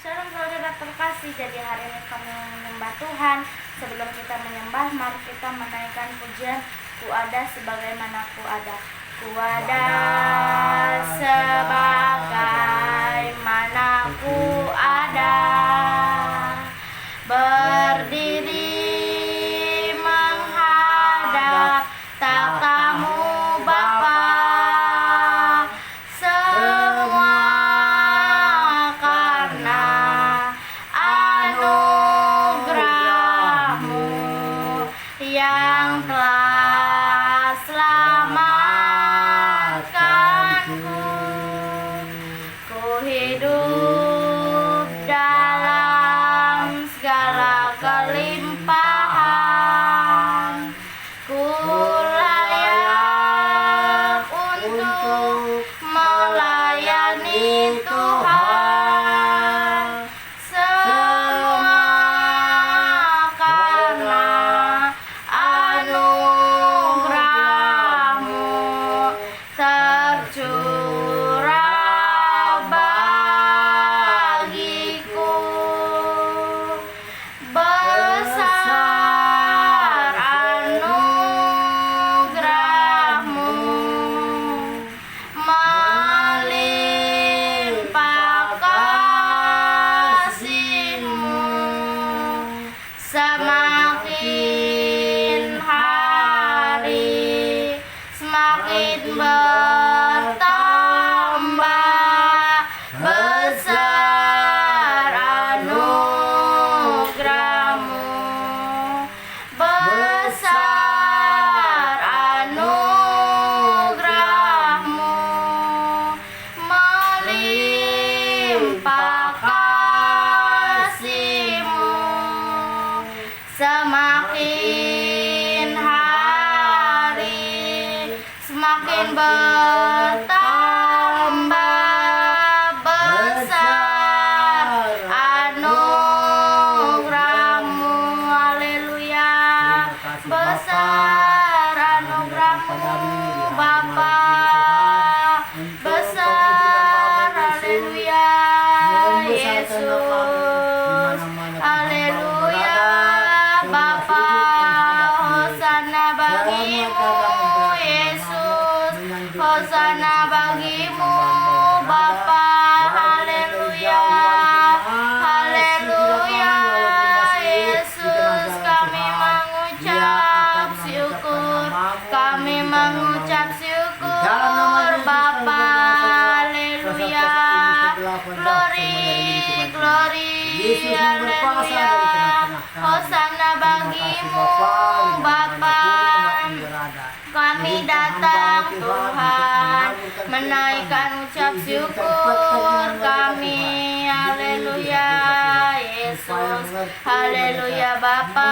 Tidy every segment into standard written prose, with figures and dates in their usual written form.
Shalom saudara terkasih, jadi hari ini kami menyembah Tuhan. Sebelum kita menyembah, mari kita menaikkan pujian Ku ada sebagaimana ku ada. Ku ada sebagaimana ku ada, berdiri menghadap takhta-Mu Bapa. Semua karena anugerah-Mu yang telah selamatkanku. Ku hidup dalam segala kelimpahan. Ku layak untuk melayani Tuhan. Semua karena anugerah-Mu tercurah bagiku. Besar anugerah-Mu, melimpah kasih-Mu. Semakin hari semakin bertambah besar anugerah-Mu. Besar anugerah-Mu, melimpah kasih-Mu. Semakin hari semakin bertambah besar anugerah-Mu. Haleluya. Besar anugerah-Mu Bapa. Besar, haleluya, Yesus. Haleluya Bapa. Hosana bagi-Mu Yesus. Hosana bagi-Mu Bapa. Haleluya. Haleluya Yesus. Kami mengucap syukur. Kami mengucap syukur Bapa. Haleluya. Glory, glory, haleluya. Hosana bagi-Mu Bapa. Kami datang Tuhan, menaikkan ucap syukur kami. Haleluya Yesus. Haleluya Bapa.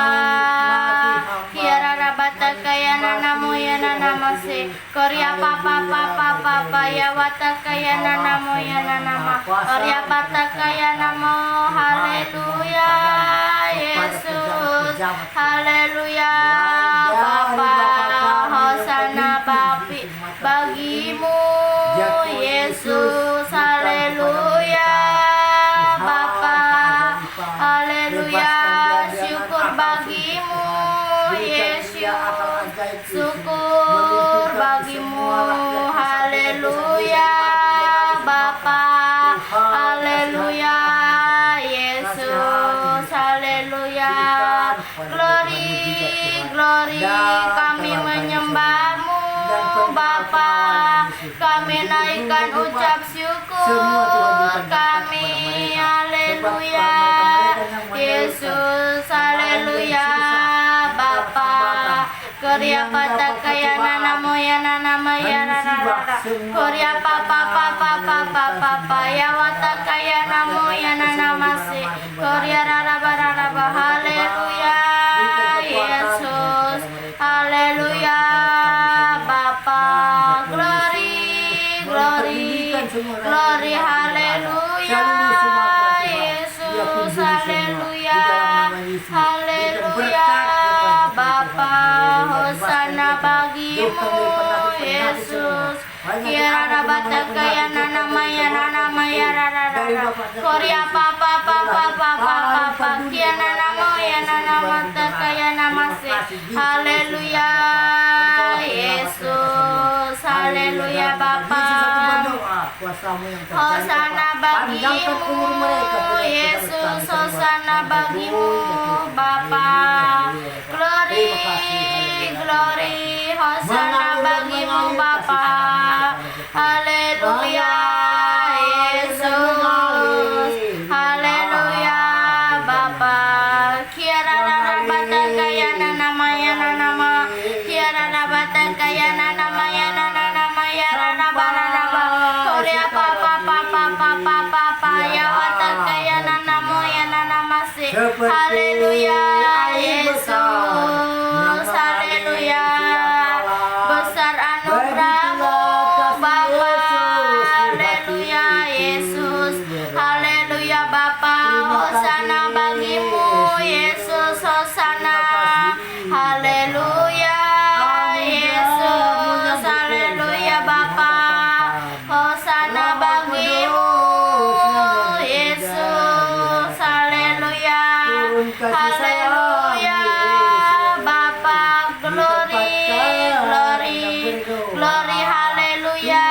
Kiara rabata kaya nanamu ya nanamase. Korea papa papa papa ya wata kaya nanamu ya nanama. Korea bata kaya namo. Haleluya Yesus. Haleluya Bapa. Hosana bagimu Yesus. Haleluya Bapa. Haleluya. Syukur bagimu Yesus. Syukur bagimu. Haleluya Bapa. Haleluya Yesus. Haleluya. Glory, glory. Kami menyembah-Mu Bapa. Kami naikkan ucap syukur kami. Haleluya Yesus. Haleluya Bapa. Korea pata kaya nanamu ya nanama ya nanara. Korea papa papa papa papa ya wata kaya namu ya nanamase. Korea raraba raraba. Haleluya Yesus. Haleluya Bapa. Glory, glory, glory. Haleluya Yesus. Haleluya. Haleluya Bapa. Hosana bagi-Mu Yesus. Kiara rabata kaya nanama ya nanama ya rarara. Korea papa papa papa papa kiana namo ya nama kaya namase. Haleluya Yesus, haleluya Bapa. Hosana bagimu Yesus, hosana bagimu Bapa. Glory, glory, hosana bagimu Bapa. Haleluya Yesus, haleluya Bapa. Kiara rabata kaya namaya nama, kiara rabata kaya namaya namaya raba. Korea papa papa papa papa ya wata kaya namo ya namase. Haleluya Yesus, haleluya. Besar anugerahmu Bapa. Haleluya Yesus, haleluya Bapa. Hosana bagimu Yesus, hosana. Haleluya Yesus, haleluya Bapa. Hosana bagimu Yesus, haleluya. Haleluya Bapa. Glory, glory, glory, haleluya.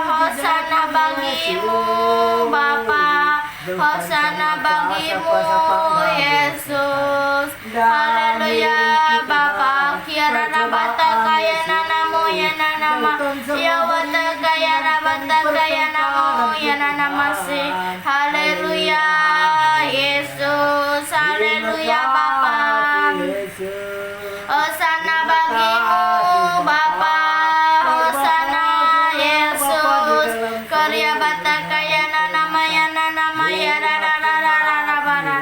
Hosana bagimu Bapa. Hosana bagimu Yesus, haleluya Bapa. Kiara rabata kaya namo ya nama, ya wata kaya rabata kaya namo ya namase. Haleluya Yesus, haleluya Bapa. Hosana bagimu Bapa. Hosana Yesus. Korea bata kaya namaya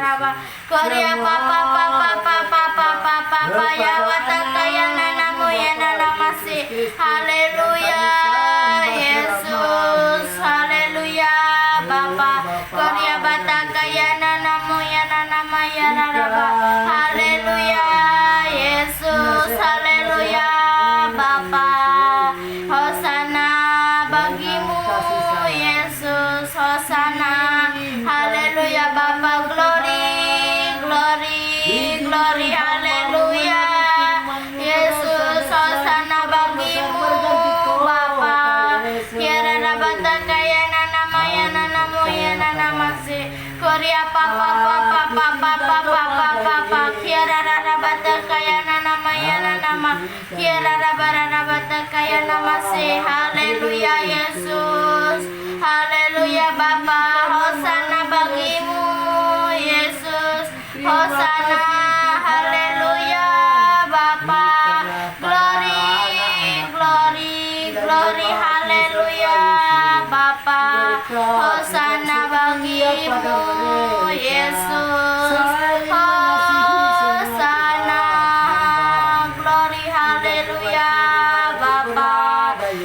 raba. Korea papa papa papa papa papa ya wata kaya namo ya namase. Haleluya Yesus, haleluya Bapa. Korea bata kaya namo ya namaya raba. Haleluya Yesus, haleluya Bapa. Hosana bagimu Yesus, hosana. Haleluya Bapa. Glory, glory, glory, haleluya Yesus, hosana bagimu Bapa. Kiara rabata kaya namaya namo ya namase. Korea papa papa papa papa papa. Kiara rabata kaya namaya nama, kiara rabata kaya namase. Haleluya Yesus, haleluya Bapa. Hosana bagimu Yesus, hosana. Haleluya Bapa. Glory, glory, glory, haleluya Bapa. Hosana bagimu Yesus, hosana. Glory, haleluya Bapa.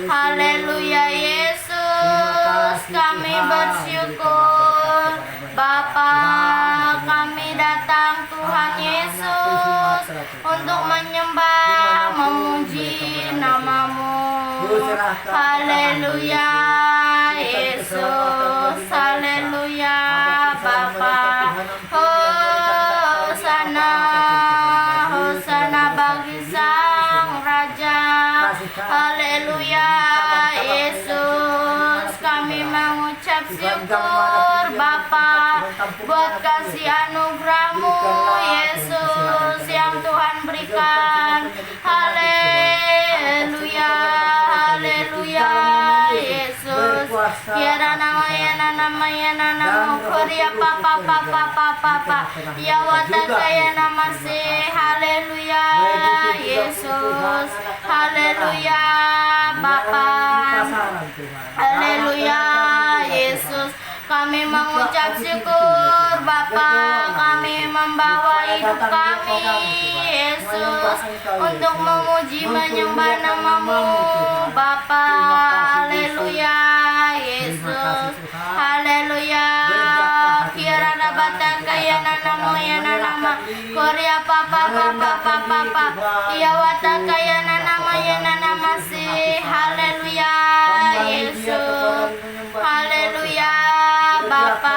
Haleluya Yesus, kami bersyukur Bapa. Kami datang Tuhan Yesus untuk menyembah, memuji namamu. Haleluya Yesus, haleluya Bapa. Hosana, hosana bagi Sang Raja. Haleluya Yesus, kami mengucap syukur Bapa buat kasih anugerahmu Yesus yang Tuhan berikan. Haleluya, haleluya Yesus. Kiara namaya namo Korea papa papa papa ya wata kaya namase. Haleluya Yesus, haleluya Bapa. Haleluya Yesus, kami mengucap syukur Bapa. Kami membawa hidup kami Yesus untuk memuji menyembah namamu Bapa. Haleluya Yesus, haleluya. Kiara rabata kaya namo ya nama, Korea papa papa papa ya wata kaya nama ya namase. Haleluya Yesus, haleluya Bapa.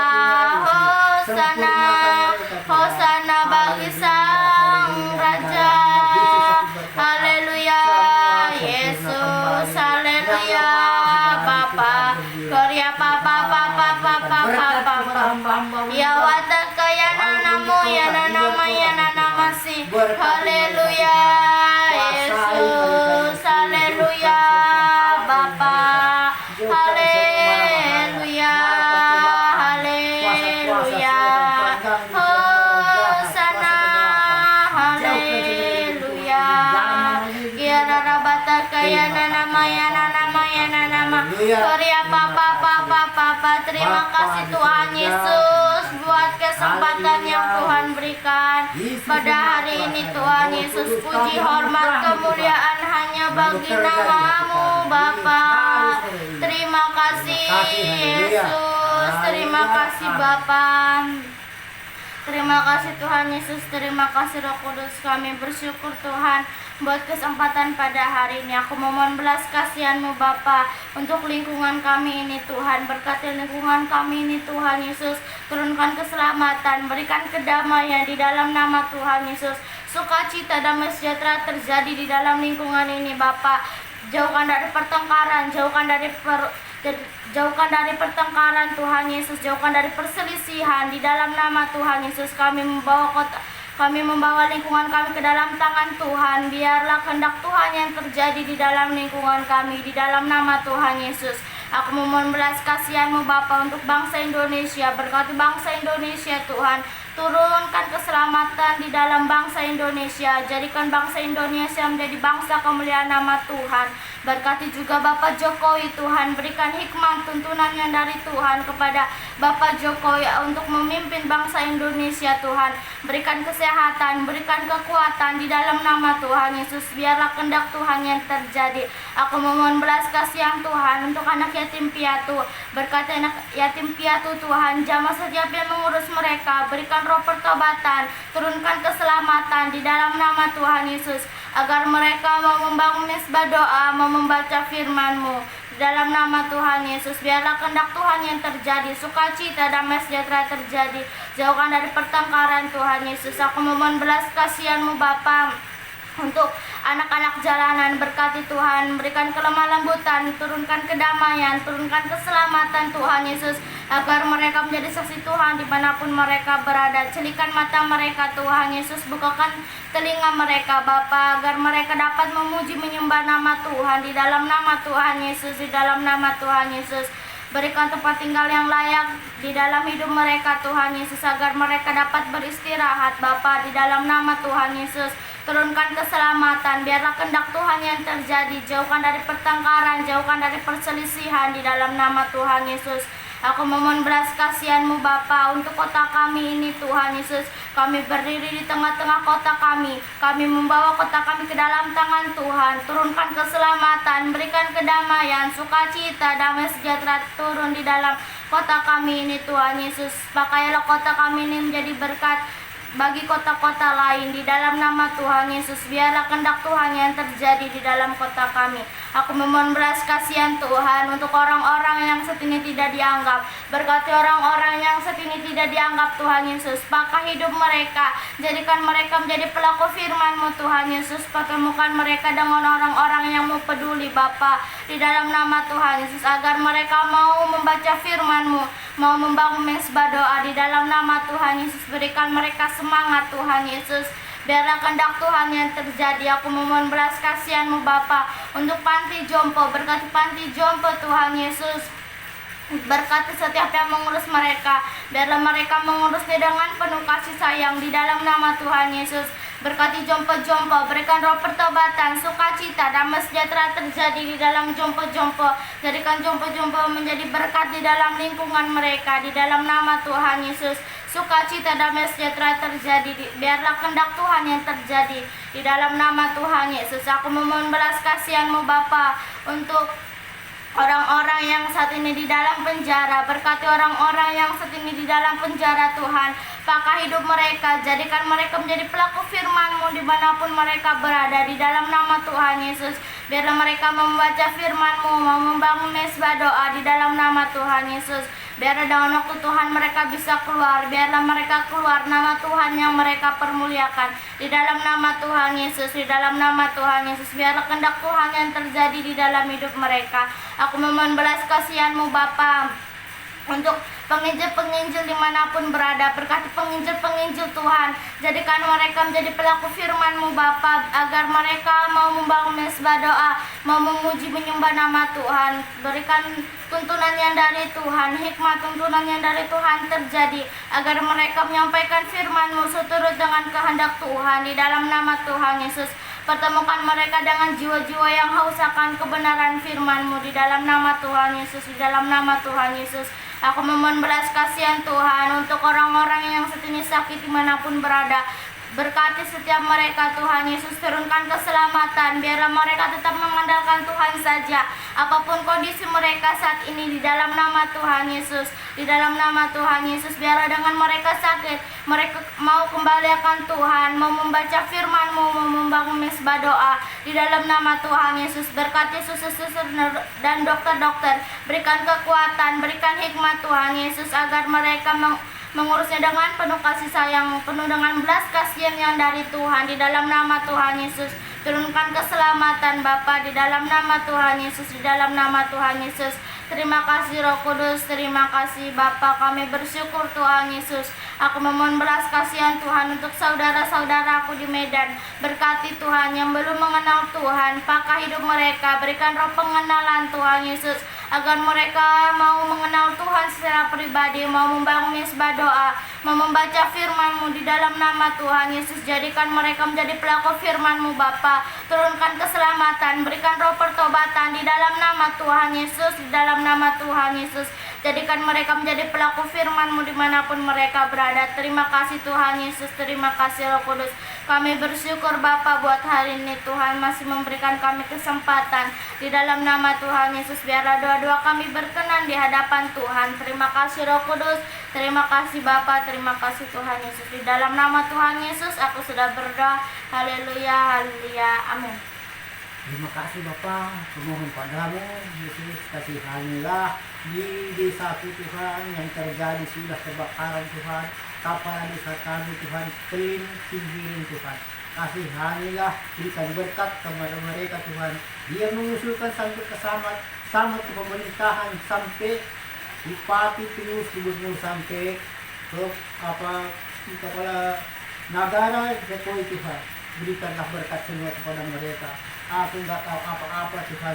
Ya wataka ya nanamu ya nanama ya nanamasi. Haleluya Yesus, haleluya Bapa, haleluya, haleluya, Hosana, haleluya. Ya rabataka ya nanama ya nanama ya nanama. Korea papa papa papa. Terima kasih Tuhan Yesus buat kesempatan yang Tuhan berikan pada hari ini. Tuhan Yesus, puji hormat kemuliaan hanya bagi namamu Bapa. Terima kasih Yesus, terima kasih Bapa. Terima kasih Tuhan Yesus, terima kasih Roh Kudus. Kami bersyukur Tuhan buat kesempatan pada hari ini. Aku memohon belas kasihan-Mu Bapa untuk lingkungan kami ini Tuhan. Berkati lingkungan kami ini Tuhan Yesus. Turunkan keselamatan, berikan kedamaian di dalam nama Tuhan Yesus. Sukacita, damai sejahtera terjadi di dalam lingkungan ini Bapa. Jauhkan dari pertengkaran, jauhkan dari pertengkaran Tuhan Yesus, jauhkan dari perselisihan di dalam nama Tuhan Yesus. Kami membawa lingkungan kami ke dalam tangan Tuhan. Biarlah kehendak Tuhan yang terjadi di dalam lingkungan kami di dalam nama Tuhan Yesus. Aku memohon belas kasihan-Mu Bapa untuk bangsa Indonesia. Berkati bangsa Indonesia Tuhan. Turunkan keselamatan di dalam bangsa Indonesia. Jadikan bangsa Indonesia menjadi bangsa kemuliaan nama Tuhan. Berkati juga Bapak Jokowi Tuhan. Berikan hikmat tuntunannya dari Tuhan kepada Bapak Jokowi untuk memimpin bangsa Indonesia Tuhan. Berikan kesehatan, berikan kekuatan di dalam nama Tuhan Yesus. Biarlah kehendak Tuhan yang terjadi. Aku memohon belas kasihan Tuhan untuk anak yatim piatu. Berkati anak yatim piatu Tuhan. Jamah setiap yang mengurus mereka. Berikan roh pertobatan, turunkan keselamatan di dalam nama Tuhan Yesus, agar mereka mau membangun mesbah doa, mau membaca firman-Mu di dalam nama Tuhan Yesus. Biarlah kehendak Tuhan yang terjadi, sukacita, damai sejahtera terjadi. Jauhkan dari pertengkaran Tuhan Yesus. Aku memohon belas kasihan-Mu Bapa untuk anak-anak jalanan. Berkati Tuhan, berikan kelemah lembutan, turunkan kedamaian, turunkan keselamatan Tuhan Yesus, agar mereka menjadi saksi Tuhan dimanapun mereka berada. Celikan mata mereka Tuhan Yesus, bukakan telinga mereka Bapa, agar mereka dapat memuji menyembah nama Tuhan di dalam nama Tuhan Yesus, di dalam nama Tuhan Yesus. Berikan tempat tinggal yang layak di dalam hidup mereka Tuhan Yesus, agar mereka dapat beristirahat Bapa di dalam nama Tuhan Yesus. Turunkan keselamatan, biarlah kehendak Tuhan yang terjadi. Jauhkan dari pertengkaran, jauhkan dari perselisihan di dalam nama Tuhan Yesus. Aku memohon belas kasihan-Mu Bapa untuk kota kami ini Tuhan Yesus. Kami berdiri di tengah-tengah kota kami. Kami membawa kota kami ke dalam tangan Tuhan. Turunkan keselamatan, berikan kedamaian, sukacita, damai sejahtera turun di dalam kota kami ini Tuhan Yesus. Pakailah kota kami ini menjadi berkat bagi kota-kota lain di dalam nama Tuhan Yesus. Biarlah kehendak Tuhan yang terjadi di dalam kota kami. Aku memohon belas kasihan Tuhan untuk orang-orang yang saat ini tidak dianggap. Berkati orang-orang yang saat ini tidak dianggap Tuhan Yesus. Pakai hidup mereka, jadikan mereka menjadi pelaku firman-Mu Tuhan Yesus. Pertemukan mereka dengan orang-orang yang mau peduli Bapa di dalam nama Tuhan Yesus, agar mereka mau membaca firman-Mu, mau membangun mesbah doa di dalam nama Tuhan Yesus. Berikan mereka semangat Tuhan Yesus. Biarlah kehendak Tuhan yang terjadi. Aku memohon belas kasihan-Mu Bapa untuk panti jompo. Berkati panti jompo Tuhan Yesus. Berkati setiap yang mengurus mereka. Biarlah mereka mengurusnya dengan penuh kasih sayang di dalam nama Tuhan Yesus. Berkati jompo-jompo, berikan roh pertobatan, sukacita, damai sejahtera terjadi di dalam jompo-jompo. Jadikan jompo-jompo menjadi berkat di dalam lingkungan mereka di dalam nama Tuhan Yesus. Sukacita, damai sejahtera terjadi. Biarlah kehendak Tuhan yang terjadi di dalam nama Tuhan Yesus. Aku memohon belas kasihan-Mu Bapa untuk orang-orang yang saat ini di dalam penjara. Berkati orang-orang yang saat ini di dalam penjara Tuhan. Pakai hidup mereka, jadikan mereka menjadi pelaku firman-Mu dimanapun mereka berada di dalam nama Tuhan Yesus. Biarlah mereka membaca firman-Mu, mau membangun mesbah doa di dalam nama Tuhan Yesus. Biarlah dengan waktu Tuhan mereka bisa keluar. Biarlah mereka keluar, nama Tuhan yang mereka permuliakan di dalam nama Tuhan Yesus, di dalam nama Tuhan Yesus. Biarlah kehendak Tuhan yang terjadi di dalam hidup mereka. Aku memohon belas kasihan-Mu Bapa untuk penginjil-penginjil dimanapun berada. Berkati penginjil-penginjil Tuhan, jadikan mereka menjadi pelaku firman-Mu Bapa, agar mereka mau membangun mesbah doa, mau memuji menyembah nama Tuhan. Berikan tuntunan yang dari Tuhan, hikmat tuntunan yang dari Tuhan terjadi, agar mereka menyampaikan firman-Mu seturut dengan kehendak Tuhan. Di dalam nama Tuhan Yesus, pertemukan mereka dengan jiwa-jiwa yang haus akan kebenaran firman-Mu. Di dalam nama Tuhan Yesus, di dalam nama Tuhan Yesus, aku memohon belas kasihan Tuhan untuk orang-orang yang saat ini sakit dimanapun berada. Berkati setiap mereka Tuhan Yesus, turunkan keselamatan, biarlah mereka tetap mengandalkan Tuhan saja apapun kondisi mereka saat ini. Di dalam nama Tuhan Yesus, di dalam nama Tuhan Yesus, biarlah dengan mereka sakit, mereka mau kembali akan Tuhan, mau membaca firman-Mu, mau membangun mesbah doa. Di dalam nama Tuhan Yesus, berkati suster-suster dan dokter-dokter, berikan kekuatan, berikan hikmat Tuhan Yesus, agar mereka mengurusnya dengan penuh kasih sayang, penuh dengan belas kasihan yang dari Tuhan. Di dalam nama Tuhan Yesus, turunkan keselamatan Bapa. Di dalam nama Tuhan Yesus, di dalam nama Tuhan Yesus. Terima kasih Roh Kudus, terima kasih Bapa. Kami bersyukur Tuhan Yesus. Aku memohon belas kasihan Tuhan untuk saudara-saudaraku di Medan. Berkati Tuhan yang belum mengenal Tuhan, pakai hidup mereka, berikan roh pengenalan Tuhan Yesus, agar mereka mau mengenal Tuhan secara pribadi, mau membangun mesbah doa, mau membaca firman-Mu. Di dalam nama Tuhan Yesus, jadikan mereka menjadi pelaku firman-Mu Bapa. Turunkan keselamatan, berikan roh pertobatan di dalam nama Tuhan Yesus, di dalam nama Tuhan Yesus. Jadikan mereka menjadi pelaku firman-Mu dimanapun mereka berada. Terima kasih Tuhan Yesus, terima kasih Roh Kudus. Kami bersyukur Bapa buat hari ini Tuhan masih memberikan kami kesempatan. Di dalam nama Tuhan Yesus, biarlah doa-doa kami berkenan di hadapan Tuhan. Terima kasih Roh Kudus, terima kasih Bapa, terima kasih Tuhan Yesus. Di dalam nama Tuhan Yesus aku sudah berdoa. Haleluya, haleluya, amin. Terima kasih Bapa, kumohon padamu Yesus, kasihanilah di desaku Tuhan yang terjadi sudah kebakaran Tuhan. Kepala desa kami Tuhan, clean, singgirin Tuhan. Kasihanilah, berikan berkat kepada mereka Tuhan. Dia mengusulkan sampai ke sama ke pemerintahan, sampai bupati terus gubernur, sampai ke kepala negara Jokowi Tuhan. Berikanlah berkat semua kepada mereka. Aku nggak tahu apa-apa Tuhan.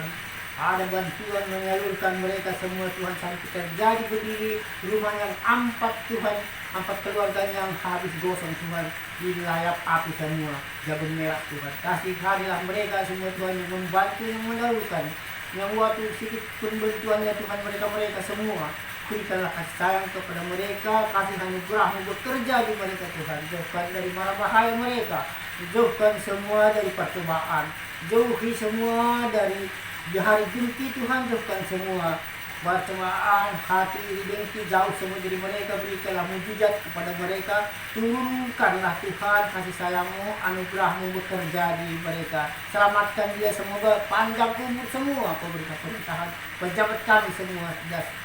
Ada bantuan menyalurkan mereka semua Tuhan, sampai terjadi berdiri rumah yang 4 Tuhan, 4 keluarga yang habis gosong Tuhan, dilayap api semua, jagung merah Tuhan. Kasihanilah mereka semua Tuhan yang membantu, yang menyalurkan, yang waktu sedikit pembantuannya Tuhan mereka semua. Berikanlah kasih sayang kepada mereka, kasih anugerah-Mu bekerja di mereka Tuhan. Jauhkan dari mara bahaya mereka, jauhkan semua dari percobaan, jauhi semua dari hari benci Tuhan, jauhkan semua percobaan, hati iri dengki, jauh semua dari mereka. Berikanlah mujizat kepada mereka, turunkanlah Tuhan kasih sayang-Mu, anugerah-Mu bekerja di mereka. Selamatkan dia, semoga panjang umur semua pemerintahan, pejabat kami semua,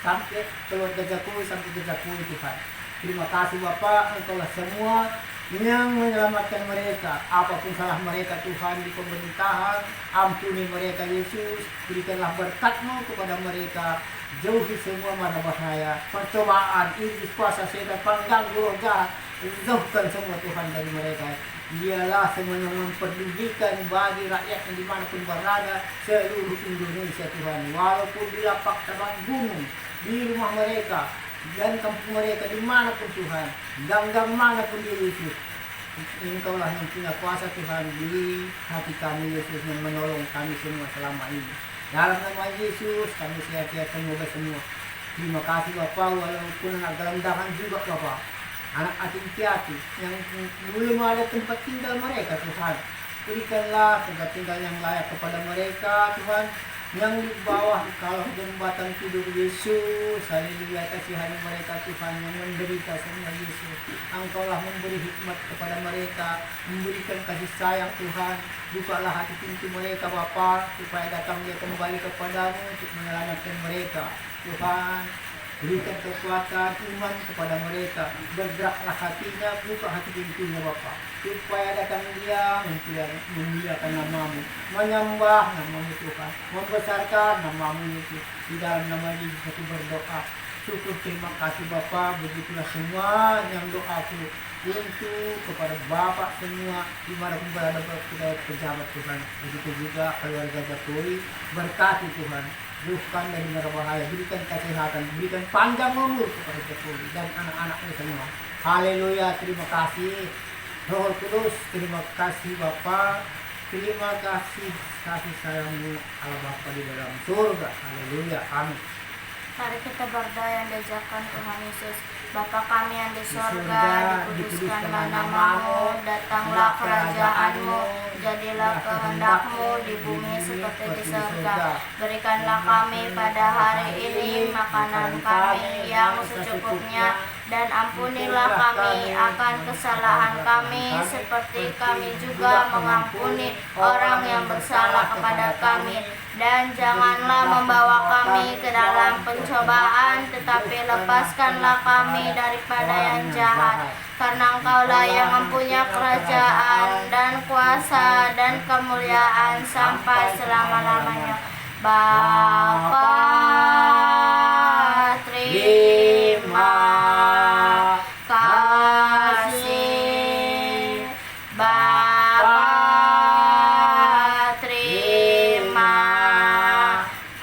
sampai keluarga Jokowi, sampai ke Jokowi Tuhan. Terima kasih Bapa, Engkaulah semua yang menyelamatkan mereka. Apapun salah mereka Tuhan di pemerintahan, ampuni mereka Yesus. Berikanlah berkat-Mu kepada mereka. Jauhi semua mara bahaya, percobaan, iblis, kuasa setan, pengganggu roh jahat. Jauhkan semua Tuhan dari mereka. Dialah semuanya memperdulikan bagi rakyat yang dimanapun berada seluruh Indonesia Tuhan. Walaupun di lapak tabang gunung, di rumah mereka dan kampung mereka, dimanapun Tuhan, gang-gang manapun dia Yesus, Engkaulah yang punya kuasa Tuhan di hati kami Yesus, yang menolong kami semua selama ini. Dalam nama Yesus kami sehat-sehat semoga semua. Terima kasih Bapak, walaupun anak gelandangan juga Bapak, anak yatim piatu yang belum ada tempat tinggal mereka Tuhan. Berikanlah tempat tinggal yang layak kepada mereka Tuhan, yang di bawah kalau jembatan tidur Yesus. Haleluya, kasihani mereka Tuhan yang menderita semua Yesus. Engkaulah memberi hikmat kepada mereka, memberikan kasih sayang Tuhan. Bukalah hati pintu mereka Bapa, supaya datang dia kembali kepadamu untuk menyelamatkan mereka Tuhan. Berikan kekuatan iman kepada mereka, bergeraklah hatinya, buka hati pintunya Bapa, supaya datang dia memuliakan nama-Mu, menyembah nama-Mu Tuhan, membesarkan nama-Mu Yesus. Di dalam nama Yesus aku berdoa. syukur terima kasih Bapak. Begitulah semua yang doaku untuk kepada Bapak semua dimanapun berada kita pejabat Tuhan. Begitu juga keluarga Jokowi, berkati Tuhan, jauhkan dari mara bahaya, berikan kesehatan, berikan panjang umur kepada Jokowi dan anak-anaknya semua. Haleluya, terima kasih Roh Kudus, terima kasih Bapa, terima kasih kasih sayangmu Allah Bapa di dalam surga. Haleluya, amin. Mari kita berdoa yang diajarkan Tuhan Yesus. Bapa kami yang di Surga, sorga, dikuduskanlah namamu, datanglah kerajaanmu, jadilah kehendakmu di bumi seperti di sorga. Berikanlah kami pada hari ini makanan kami yang secukupnya, dan ampunilah kami akan kesalahan kami seperti kami juga mengampuni orang yang bersalah kepada kami. Dan janganlah membawa kami ke dalam pencobaan, tetapi lepaskanlah kami daripada yang jahat. Karena Engkaulah yang mempunyai kerajaan dan kuasa dan kemuliaan sampai selama-lamanya. Bapa, terima kasih. Bapa, terima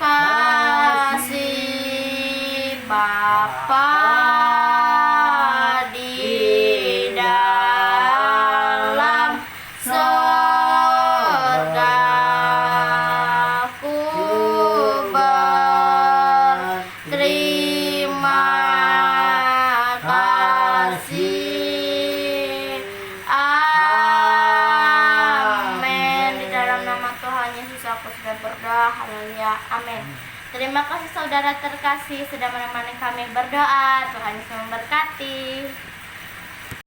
kasih. Bapa di dalam sorga, ku berterima kasih. Amin. Di dalam nama Tuhan Yesus aku sudah berdoa. Haleluya. Amin. Terima kasih saudara terkasih sudah menemani kami berdoa. Tuhan Yesus memberkati.